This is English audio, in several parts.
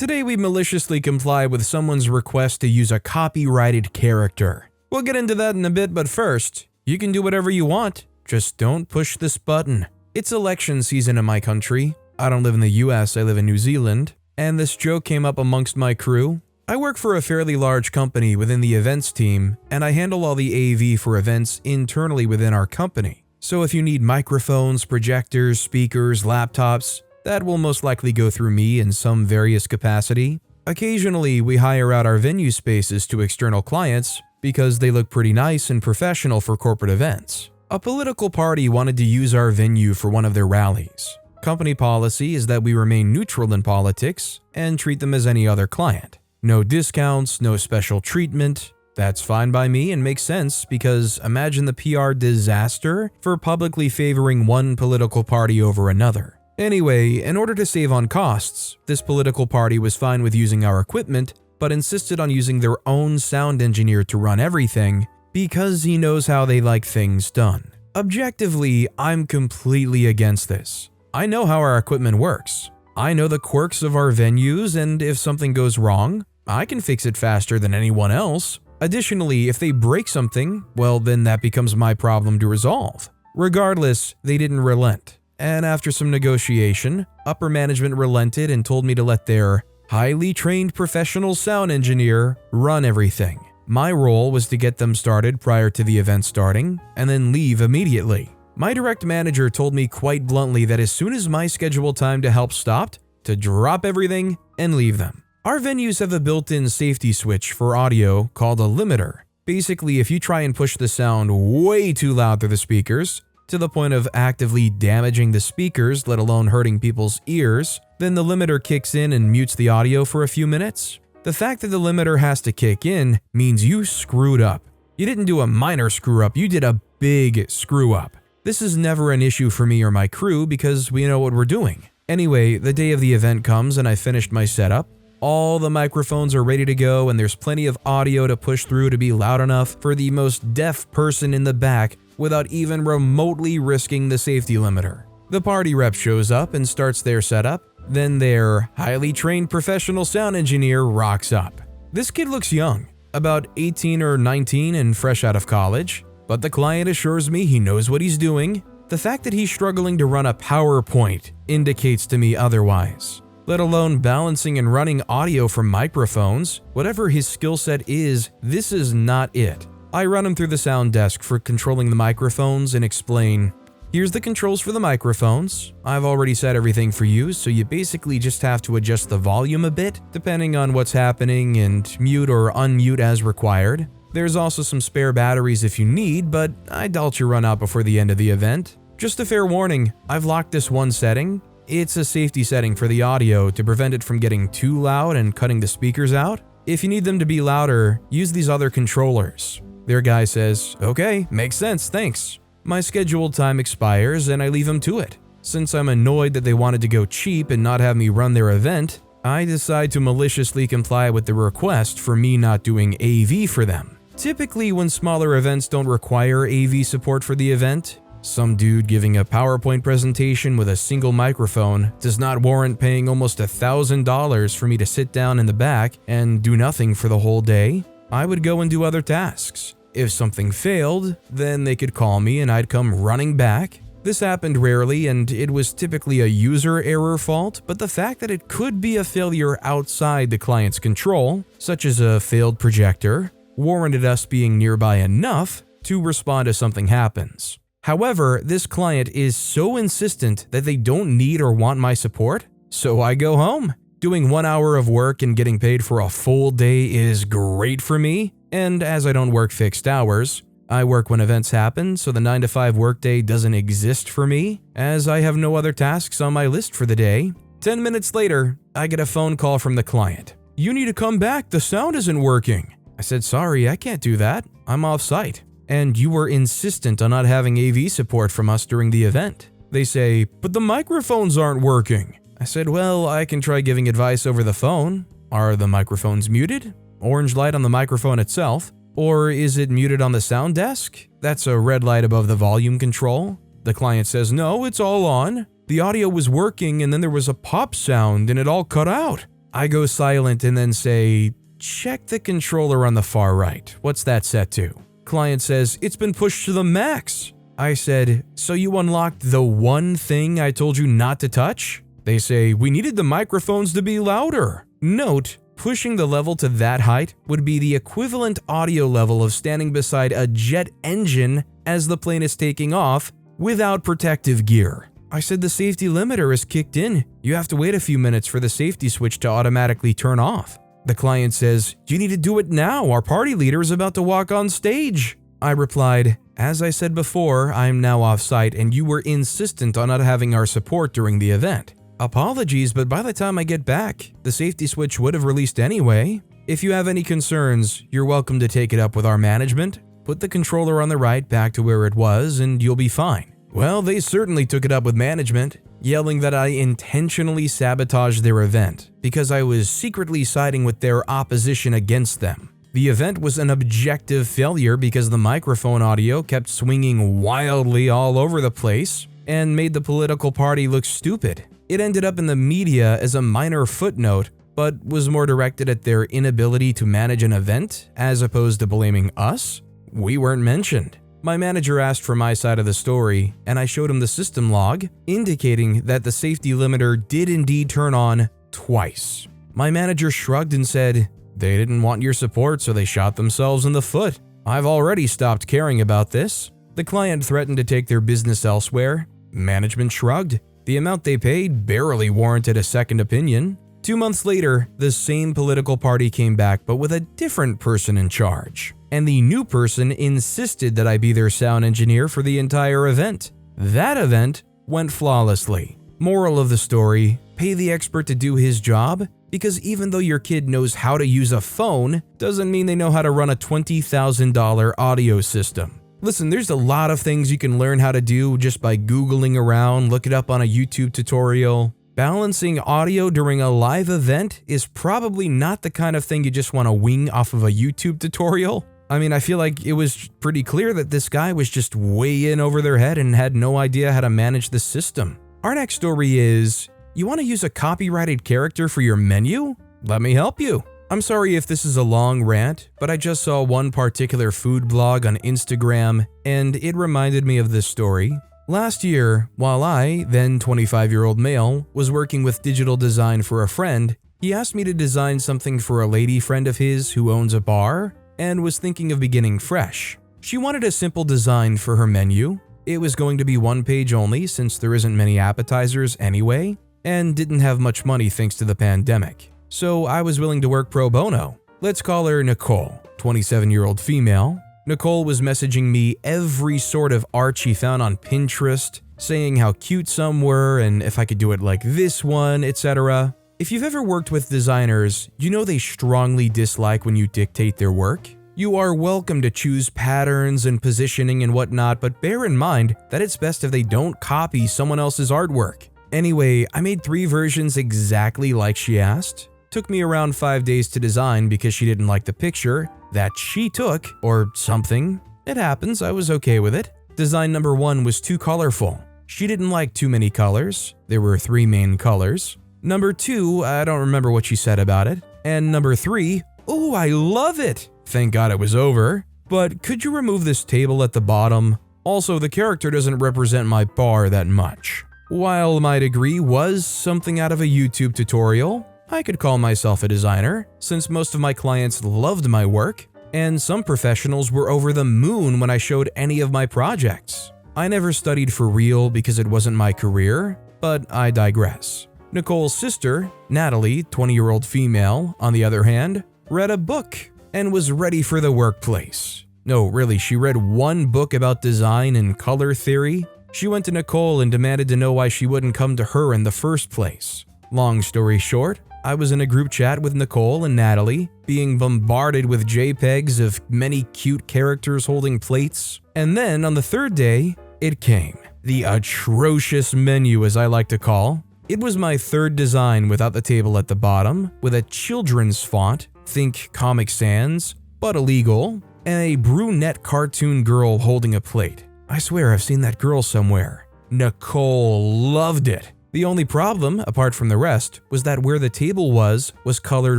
Today we maliciously comply with someone's request to use a copyrighted character. We'll get into that in a bit, but first, you can do whatever you want, just don't push this button. It's election season in my country. I don't live in the US, I live in New Zealand, and this joke came up amongst my crew. I work for a fairly large company within the events team, and I handle all the AV for events internally within our company. So if you need microphones, projectors, speakers, laptops, that will most likely go through me in some various capacity. Occasionally, we hire out our venue spaces to external clients because they look pretty nice and professional for corporate events. A political party wanted to use our venue for one of their rallies. Company policy is that we remain neutral in politics and treat them as any other client. No discounts, no special treatment. That's fine by me and makes sense because imagine the PR disaster for publicly favoring one political party over another. Anyway, in order to save on costs, this political party was fine with using our equipment, but insisted on using their own sound engineer to run everything because he knows how they like things done. Objectively, I'm completely against this. I know how our equipment works. I know the quirks of our venues, and if something goes wrong, I can fix it faster than anyone else. Additionally, if they break something, well then that becomes my problem to resolve. Regardless, they didn't relent. And after some negotiation, upper management relented and told me to let their highly trained professional sound engineer run everything. My role was to get them started prior to the event starting, and then leave immediately. My direct manager told me quite bluntly that as soon as my scheduled time to help stopped, to drop everything and leave them. Our venues have a built-in safety switch for audio called a limiter. Basically, if you try and push the sound way too loud through the speakers, to the point of actively damaging the speakers, let alone hurting people's ears, then the limiter kicks in and mutes the audio for a few minutes. The fact that the limiter has to kick in means you screwed up. You didn't do a minor screw up, you did a big screw up. This is never an issue for me or my crew because we know what we're doing. Anyway, the day of the event comes and I finished my setup. All the microphones are ready to go and there's plenty of audio to push through to be loud enough for the most deaf person in the back without even remotely risking the safety limiter. The party rep shows up and starts their setup, then their highly trained professional sound engineer rocks up. This kid looks young, about 18 or 19 and fresh out of college, but the client assures me he knows what he's doing. The fact that he's struggling to run a PowerPoint indicates to me otherwise. Let alone balancing and running audio from microphones, whatever his skill set is, this is not it. I run him through the sound desk for controlling the microphones and explain, here's the controls for the microphones. I've already set everything for you, so you basically just have to adjust the volume a bit, depending on what's happening, and mute or unmute as required. There's also some spare batteries if you need, but I doubt you run out before the end of the event. Just a fair warning, I've locked this one setting. It's a safety setting for the audio to prevent it from getting too loud and cutting the speakers out. If you need them to be louder, use these other controllers. Their guy says, okay, makes sense, thanks. My scheduled time expires and I leave them to it. Since I'm annoyed that they wanted to go cheap and not have me run their event, I decide to maliciously comply with the request for me not doing AV for them. Typically, when smaller events don't require AV support for the event, some dude giving a PowerPoint presentation with a single microphone does not warrant paying almost $1,000 for me to sit down in the back and do nothing for the whole day. I would go and do other tasks. If something failed, then they could call me and I'd come running back. This happened rarely and it was typically a user error fault, but the fact that it could be a failure outside the client's control, such as a failed projector, warranted us being nearby enough to respond if something happens. However, this client is so insistent that they don't need or want my support, so I go home. Doing 1 hour of work and getting paid for a full day is great for me, and as I don't work fixed hours, I work when events happen, so the 9 to 5 workday doesn't exist for me, as I have no other tasks on my list for the day. 10 minutes later, I get a phone call from the client. You need to come back, the sound isn't working. I said, sorry, I can't do that, I'm off site. And you were insistent on not having AV support from us during the event. They say, but the microphones aren't working. I said, well, I can try giving advice over the phone. Are the microphones muted? Orange light on the microphone itself? Or is it muted on the sound desk? That's a red light above the volume control. The client says, no, it's all on. The audio was working and then there was a pop sound and it all cut out. I go silent and then say, check the controller on the far right. What's that set to? Client says, it's been pushed to the max. I said, so you unlocked the one thing I told you not to touch? They say, we needed the microphones to be louder. Note, pushing the level to that height would be the equivalent audio level of standing beside a jet engine as the plane is taking off without protective gear. I said the safety limiter is kicked in. You have to wait a few minutes for the safety switch to automatically turn off. The client says, you need to do it now. Our party leader is about to walk on stage. I replied, as I said before, I am now off-site and you were insistent on not having our support during the event. Apologies, but by the time I get back, the safety switch would have released anyway. If you have any concerns, you're welcome to take it up with our management. Put the controller on the right back to where it was and you'll be fine. Well, they certainly took it up with management, yelling that I intentionally sabotaged their event because I was secretly siding with their opposition against them. The event was an objective failure because the microphone audio kept swinging wildly all over the place and made the political party look stupid. It ended up in the media as a minor footnote, but was more directed at their inability to manage an event as opposed to blaming us. We weren't mentioned. My manager asked for my side of the story, and I showed him the system log, indicating that the safety limiter did indeed turn on twice. My manager shrugged and said, they didn't want your support, so they shot themselves in the foot. I've already stopped caring about this. The client threatened to take their business elsewhere. Management shrugged. The amount they paid barely warranted a second opinion. 2 months later, the same political party came back but with a different person in charge. And the new person insisted that I be their sound engineer for the entire event. That event went flawlessly. Moral of the story, pay the expert to do his job, because even though your kid knows how to use a phone, doesn't mean they know how to run a $20,000 audio system. Listen, there's a lot of things you can learn how to do just by Googling around, look it up on a YouTube tutorial. Balancing audio during a live event is probably not the kind of thing you just want to wing off of a YouTube tutorial. I mean, I feel like it was pretty clear that this guy was just way in over their head and had no idea how to manage the system. Our next story is, you want to use a copyrighted character for your menu? Let me help you. I'm sorry if this is a long rant, but I just saw one particular food blog on Instagram and it reminded me of this story. Last year, while I, then 25-year-old male, was working with digital design for a friend, he asked me to design something for a lady friend of his who owns a bar and was thinking of beginning fresh. She wanted a simple design for her menu. It was going to be one page only since there isn't many appetizers anyway, and didn't have much money thanks to the pandemic. So I was willing to work pro bono. Let's call her Nicole, 27-year-old female. Nicole was messaging me every sort of art she found on Pinterest, saying how cute some were and if I could do it like this one, etc. If you've ever worked with designers, you know they strongly dislike when you dictate their work. You are welcome to choose patterns and positioning and whatnot, but bear in mind that it's best if they don't copy someone else's artwork. Anyway, I made 3 versions exactly like she asked. Took me around 5 days to design because she didn't like the picture that she took, or something. It happens, I was okay with it. Design number 1 was too colorful. She didn't like too many colors. There were 3 main colors. Number 2, I don't remember what she said about it. And number 3, ooh, I love it! Thank God it was over. But could you remove this table at the bottom? Also, the character doesn't represent my bar that much. While my degree was something out of a YouTube tutorial, I could call myself a designer, since most of my clients loved my work, and some professionals were over the moon when I showed any of my projects. I never studied for real because it wasn't my career, but I digress. Nicole's sister, Natalie, 20-year-old female, on the other hand, read a book and was ready for the workplace. No, really, she read one book about design and color theory. She went to Nicole and demanded to know why she wouldn't come to her in the first place. Long story short, I was in a group chat with Nicole and Natalie, being bombarded with JPEGs of many cute characters holding plates. And then on the 3rd day, it came. The atrocious menu, as I like to call. It was my 3rd design without the table at the bottom, with a children's font, think Comic Sans, but illegal, and a brunette cartoon girl holding a plate. I swear I've seen that girl somewhere. Nicole loved it. The only problem, apart from the rest, was that where the table was colored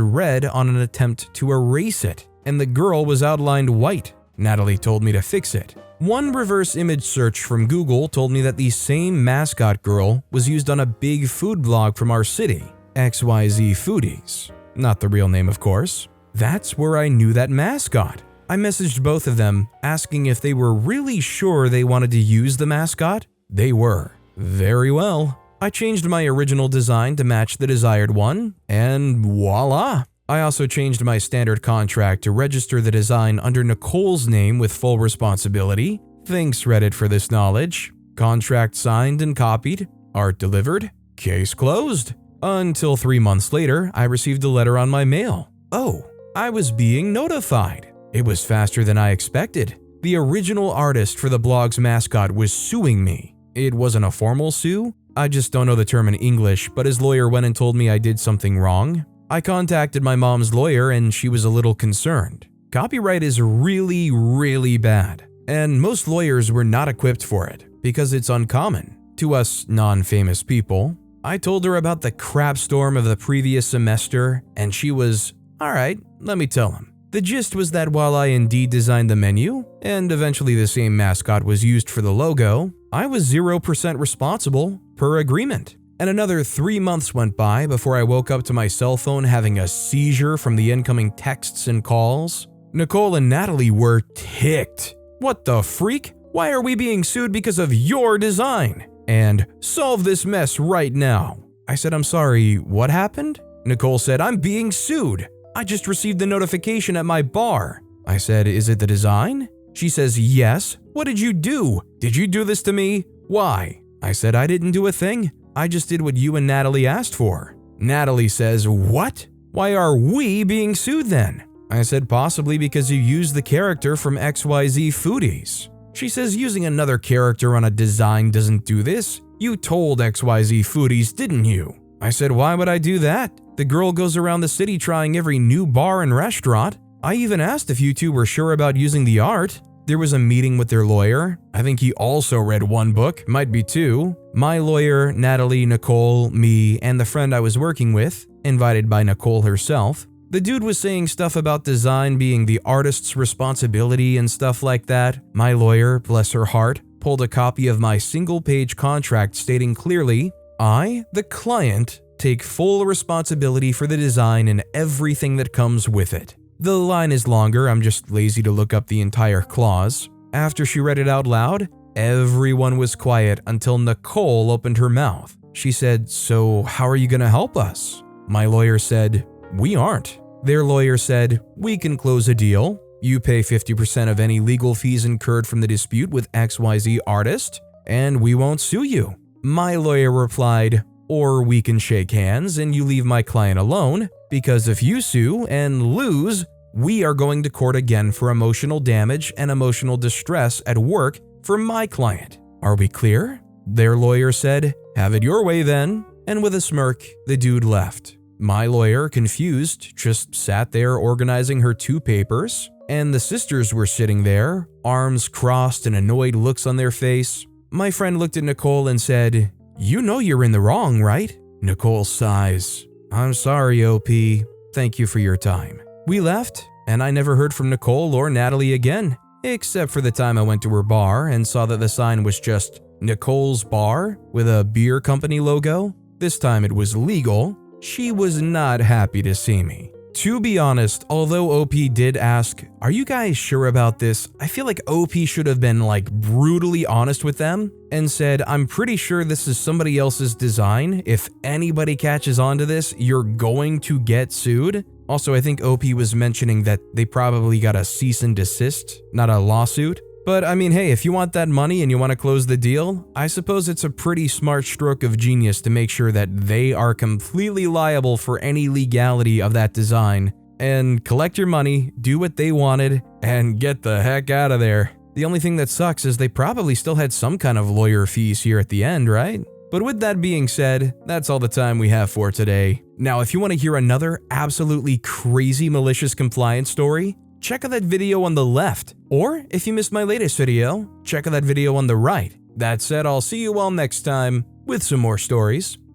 red on an attempt to erase it, and the girl was outlined white. Natalie told me to fix it. One reverse image search from Google told me that the same mascot girl was used on a big food blog from our city, XYZ Foodies. Not the real name, of course. That's where I knew that mascot. I messaged both of them, asking if they were really sure they wanted to use the mascot. They were. Very well. I changed my original design to match the desired one, and voila! I also changed my standard contract to register the design under Nicole's name with full responsibility. Thanks Reddit for this knowledge. Contract signed and copied. Art delivered. Case closed. Until 3 months later, I received a letter on my mail. Oh, I was being notified. It was faster than I expected. The original artist for the blog's mascot was suing me. It wasn't a formal sue. I just don't know the term in English, but his lawyer went and told me I did something wrong. I contacted my mom's lawyer and she was a little concerned. Copyright is really, really bad, and most lawyers were not equipped for it because it's uncommon to us non-famous people. I told her about the crap storm of the previous semester, and she was, alright, let me tell him. The gist was that while I indeed designed the menu, and eventually the same mascot was used for the logo, I was 0% responsible per agreement. And another 3 months went by before I woke up to my cell phone having a seizure from the incoming texts and calls. Nicole and Natalie were ticked. What the freak? Why are we being sued because of your design? And solve this mess right now. I said, I'm sorry, what happened? Nicole said, I'm being sued. I just received the notification at my bar. I said, is it the design? She says, yes. What did you do? Did you do this to me? Why? I said, I didn't do a thing. I just did what you and Natalie asked for. Natalie says, what? Why are we being sued then? I said, possibly because you used the character from XYZ Foodies. She says, using another character on a design doesn't do this. You told XYZ Foodies, didn't you? I said, why would I do that? The girl goes around the city trying every new bar and restaurant. I even asked if you two were sure about using the art. There was a meeting with their lawyer. I think he also read one book, might be two. My lawyer, Natalie, Nicole, me, and the friend I was working with, invited by Nicole herself. The dude was saying stuff about design being the artist's responsibility and stuff like that. My lawyer, bless her heart, pulled a copy of my single-page contract stating clearly, I, the client, take full responsibility for the design and everything that comes with it. The line is longer, I'm just lazy to look up the entire clause. After she read it out loud, everyone was quiet until Nicole opened her mouth. She said, so how are you gonna help us? My lawyer said, we aren't. Their lawyer said, we can close a deal. You pay 50% of any legal fees incurred from the dispute with XYZ artist, and we won't sue you. My lawyer replied, or we can shake hands and you leave my client alone, because if you sue and lose, we are going to court again for emotional damage and emotional distress at work for my client. Are we clear? Their lawyer said, have it your way then, and with a smirk, the dude left. My lawyer, confused, just sat there organizing her 2 papers, and the sisters were sitting there, arms crossed and annoyed looks on their face. My friend looked at Nicole and said, you know you're in the wrong, right? Nicole sighs. I'm sorry, OP. Thank you for your time. We left, and I never heard from Nicole or Natalie again, except for the time I went to her bar and saw that the sign was just Nicole's Bar with a beer company logo. This time it was legal. She was not happy to see me. To be honest, although OP did ask, are you guys sure about this? I feel like OP should have been brutally honest with them and said, I'm pretty sure this is somebody else's design. If anybody catches on to this, you're going to get sued. Also, I think OP was mentioning that they probably got a cease and desist, not a lawsuit. But I mean, hey, if you want that money and you want to close the deal, I suppose it's a pretty smart stroke of genius to make sure that they are completely liable for any legality of that design and collect your money, do what they wanted, and get the heck out of there. The only thing that sucks is they probably still had some kind of lawyer fees here at the end, right? But with that being said, that's all the time we have for today. Now, if you want to hear another absolutely crazy malicious compliance story, check out that video on the left. Or if you missed my latest video, check out that video on the right. That said, I'll see you all next time. with some more stories.